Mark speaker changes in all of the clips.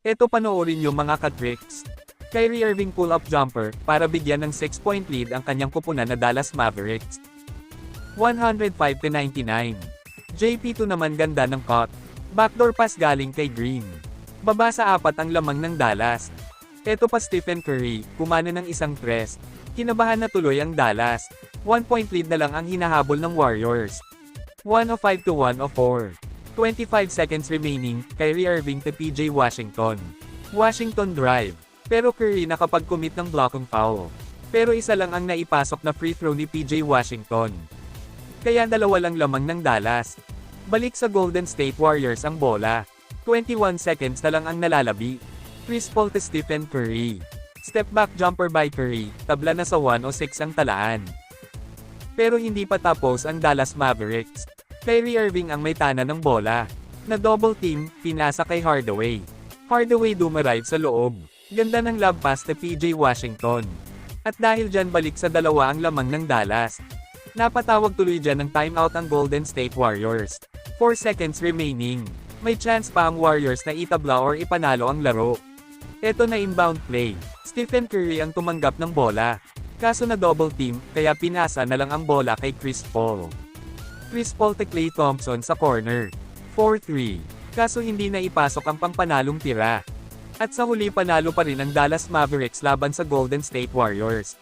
Speaker 1: Eto panoorin nyo mga ka-tricks. Kyrie Irving pull-up jumper para bigyan ng 6-point lead ang kanyang kupunan na Dallas Mavericks. 105-99. JP2 naman ganda ng cut. Backdoor pass galing kay Green. Baba sa 4 ang lamang ng Dallas. Eto pa Stephen Curry, kumana ng isang tres. Kinabahan na tuloy ang Dallas. 1-point lead na lang ang hinahabol ng Warriors. 105-104. 25 seconds remaining, Kyrie Irving to PJ Washington. Washington drive. Pero Curry nakapag-commit ng blocking foul. Pero isa lang ang naipasok na free throw ni PJ Washington. Kaya dalawa lang lamang ng Dallas. Balik sa Golden State Warriors ang bola. 21 seconds na lang ang nalalabi. Chris Paul to Stephen Curry. Step back jumper by Curry, tabla na sa 106 ang talaan. Pero hindi pa tapos ang Dallas Mavericks. Kyrie Irving ang may tana ng bola. Na double team, pinasa kay Hardaway. Hardaway dumarive sa loob. Ganda ng lob pass to PJ Washington. At dahil dyan balik sa dalawa ang lamang ng Dallas. Napatawag tuloy dyan ng timeout ang Golden State Warriors. 4 seconds remaining. May chance pa ang Warriors na itabla or ipanalo ang laro. Eto na inbound play. Stephen Curry ang tumanggap ng bola. Kaso na double team, kaya pinasa na lang ang bola kay Chris Paul. Chris Paul to Klay Thompson sa corner. 4-3. Kaso hindi na ipasok ang pangpanalong tira. At sa huli panalo pa rin ang Dallas Mavericks laban sa Golden State Warriors.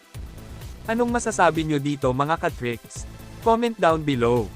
Speaker 1: Anong masasabi nyo dito mga ka-tricks? Comment down below.